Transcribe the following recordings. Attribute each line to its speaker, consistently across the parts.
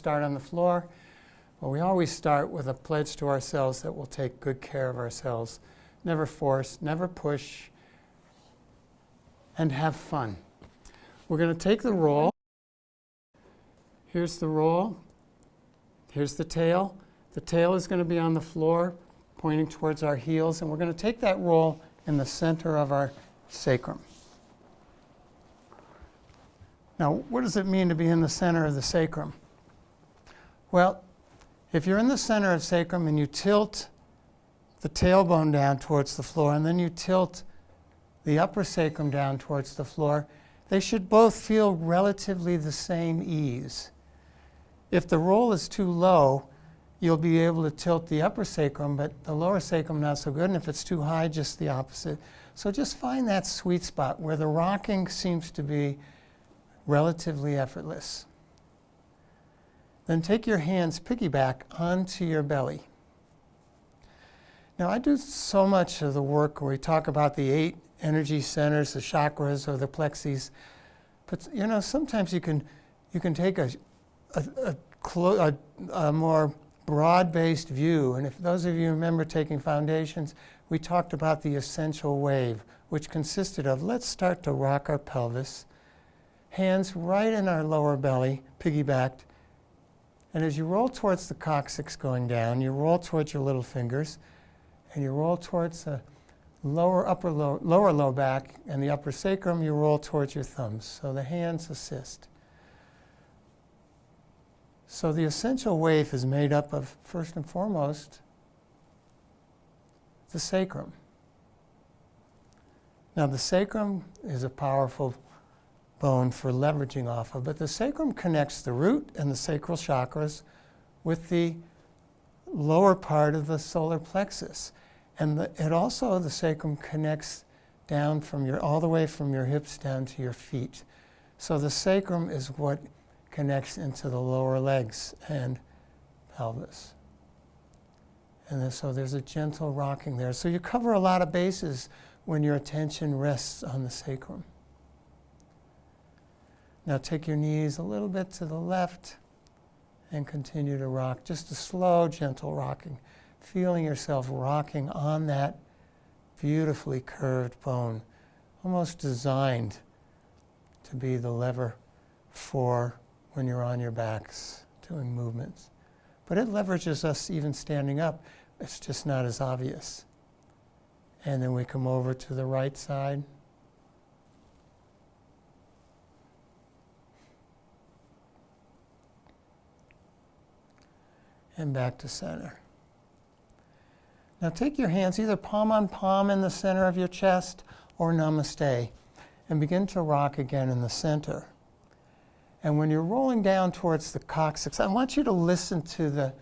Speaker 1: Start on the floor. Well, we always start with a pledge to ourselves that we'll take good care of ourselves. Never force, never push, and have fun. We're going to take the roll. Here's the roll. Here's the tail. The tail is going to be on the floor, pointing towards our heels, and we're going to take that roll in the center of our sacrum. Now, what does it mean to be in the center of the sacrum? Well, if you're in the center of sacrum and you tilt the tailbone down towards the floor and then you tilt the upper sacrum down towards the floor, they should both feel relatively the same ease. If the roll is too low, you'll be able to tilt the upper sacrum, but the lower sacrum not so good, and if it's too high, just the opposite. So just find that sweet spot where the rocking seems to be relatively effortless. Then take your hands piggyback onto your belly. Now, I do so much of the work where we talk about the 8 energy centers, the chakras or the plexes, but you know, sometimes you can take a more broad-based view. And if those of you remember taking foundations, we talked about the essential wave, which consisted of, let's start to rock our pelvis, hands right in our lower belly, piggybacked. And as you roll towards the coccyx going down, you roll towards your little fingers, and you roll towards the lower low back and the upper sacrum, you roll towards your thumbs. So the hands assist. So the essential wave is made up of, first and foremost, the sacrum. Now the sacrum is a powerful bone for leveraging off of, but the sacrum connects the root and the sacral chakras with the lower part of the solar plexus. And the sacrum connects down from all the way from your hips down to your feet. So the sacrum is what connects into the lower legs and pelvis. And so there's a gentle rocking there. So you cover a lot of bases when your attention rests on the sacrum. Now take your knees a little bit to the left and continue to rock. Just a slow, gentle rocking. Feeling yourself rocking on that beautifully curved bone, almost designed to be the lever for when you're on your backs doing movements. But it leverages us even standing up. It's just not as obvious. And then we come over to the right side. And back to center. Now take your hands either palm on palm in the center of your chest or namaste and begin to rock again in the center. And when you're rolling down towards the coccyx, I want you to listen to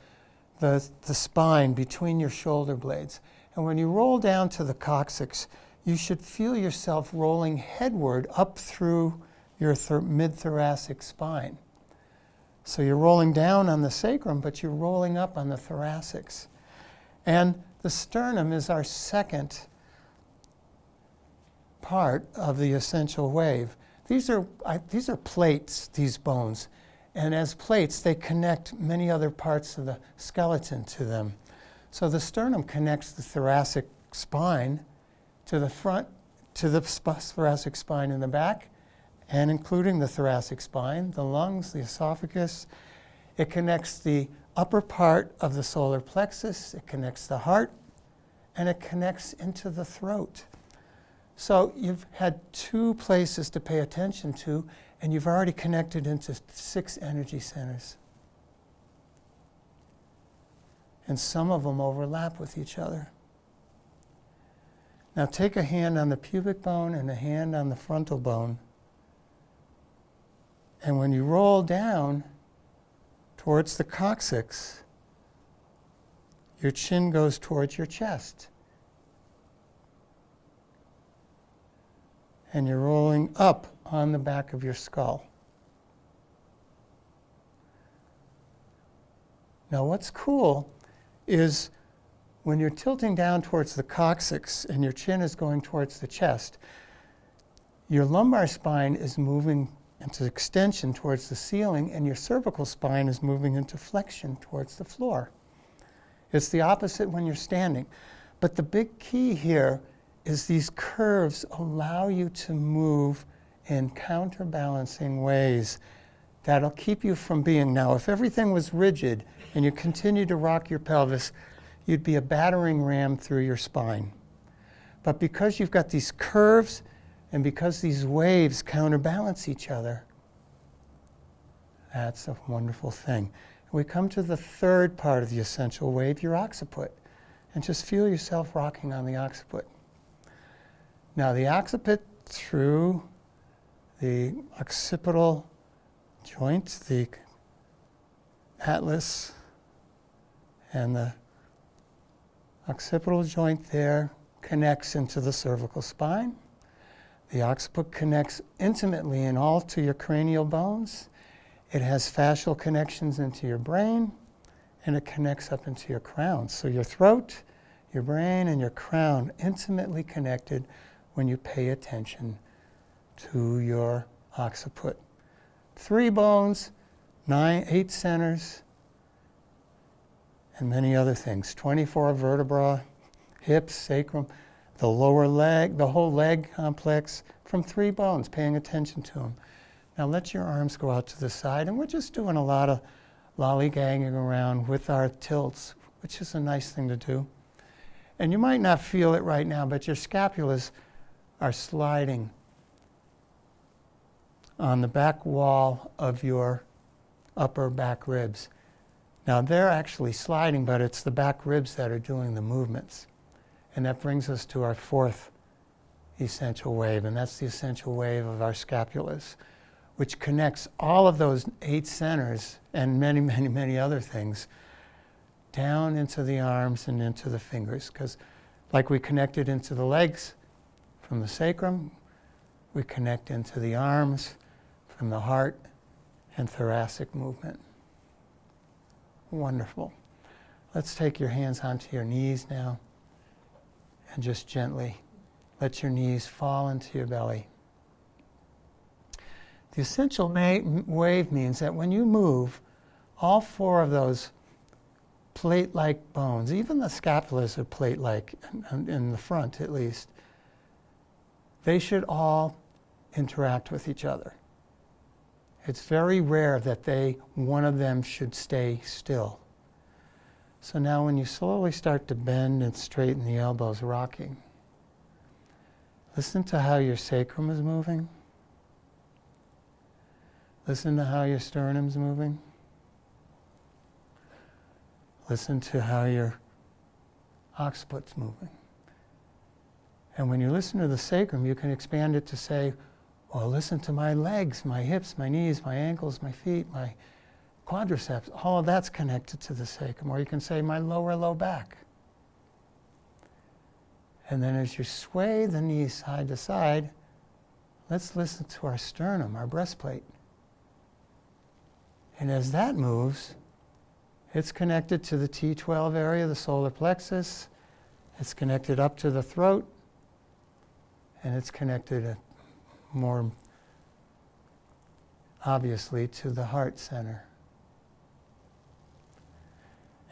Speaker 1: the spine between your shoulder blades. And when you roll down to the coccyx, you should feel yourself rolling headward up through your mid-thoracic spine. So you're rolling down on the sacrum, but you're rolling up on the thoracics. And the sternum is our second part of the essential wave. These are plates, these bones. And as plates, they connect many other parts of the skeleton to them. So the sternum connects the thoracic spine to the front, to the thoracic spine in the back, and including the thoracic spine, the lungs, the esophagus. It connects the upper part of the solar plexus, it connects the heart, and it connects into the throat. So you've had 2 places to pay attention to, and you've already connected into 6 energy centers. And some of them overlap with each other. Now take a hand on the pubic bone and a hand on the frontal bone. And when you roll down towards the coccyx, your chin goes towards your chest. And you're rolling up on the back of your skull. Now what's cool is when you're tilting down towards the coccyx and your chin is going towards the chest, your lumbar spine is moving into extension towards the ceiling, and your cervical spine is moving into flexion towards the floor. It's the opposite when you're standing. But the big key here is these curves allow you to move in counterbalancing ways that'll keep you from being, now if everything was rigid and you continue to rock your pelvis, you'd be a battering ram through your spine. But because you've got these curves and because these waves counterbalance each other, that's a wonderful thing. We come to the third part of the essential wave, your occiput. And just feel yourself rocking on the occiput. Now the occiput through the occipital joint, the atlas, and the occipital joint there connects into the cervical spine. The occiput connects intimately and all to your cranial bones. It has fascial connections into your brain, and it connects up into your crown. So your throat, your brain, and your crown intimately connected when you pay attention to your occiput. 3 bones, 8 centers, and many other things. 24 vertebrae, hips, sacrum, the lower leg, the whole leg complex from 3 bones, paying attention to them. Now let your arms go out to the side, and we're just doing a lot of lollygagging around with our tilts, which is a nice thing to do. And you might not feel it right now, but your scapulas are sliding on the back wall of your upper back ribs. Now they're actually sliding, but it's the back ribs that are doing the movements. And that brings us to our 4th essential wave, and that's the essential wave of our scapulas, which connects all of those 8 centers and many, many, many other things down into the arms and into the fingers. Because like we connected into the legs from the sacrum, we connect into the arms from the heart and thoracic movement. Wonderful. Let's take your hands onto your knees now and just gently let your knees fall into your belly. The essential wave means that when you move, all 4 of those plate-like bones, even the scapulas are plate-like in the front at least, they should all interact with each other. It's very rare that one of them should stay still. So now when you slowly start to bend and straighten the elbows, rocking, listen to how your sacrum is moving. Listen to how your sternum's moving. Listen to how your occiput's moving. And when you listen to the sacrum, you can expand it to say, well, listen to my legs, my hips, my knees, my ankles, my feet, my quadriceps. All of that's connected to the sacrum. Or you can say my lower low back. And then as you sway the knees side to side, let's listen to our sternum, our breastplate. And as that moves, it's connected to the T12 area, the solar plexus. It's connected up to the throat. And it's connected more obviously to the heart center.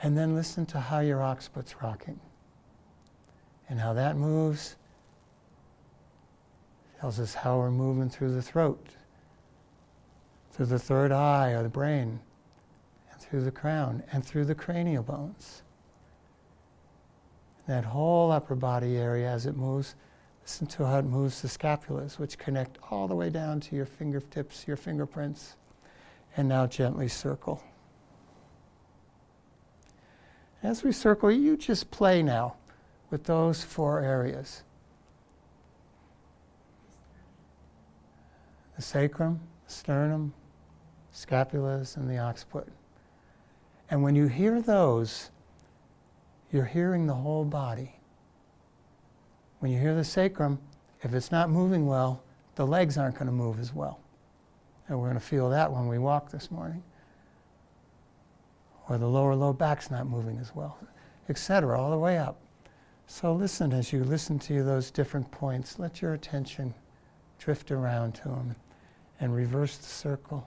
Speaker 1: And then listen to how your occiput's rocking. And how that moves tells us how we're moving through the throat, through the third eye or the brain, and through the crown, and through the cranial bones. That whole upper body area as it moves, listen to how it moves the scapulas, which connect all the way down to your fingertips, your fingerprints, and now gently circle. As we circle, you just play now with those 4 areas. The sacrum, the sternum, scapulas, and the occiput. And when you hear those, you're hearing the whole body. When you hear the sacrum, if it's not moving well, the legs aren't going to move as well. And we're going to feel that when we walk this morning. Or the lower low back's not moving as well, etc., all the way up. So listen, as you listen to those different points, let your attention drift around to them and reverse the circle.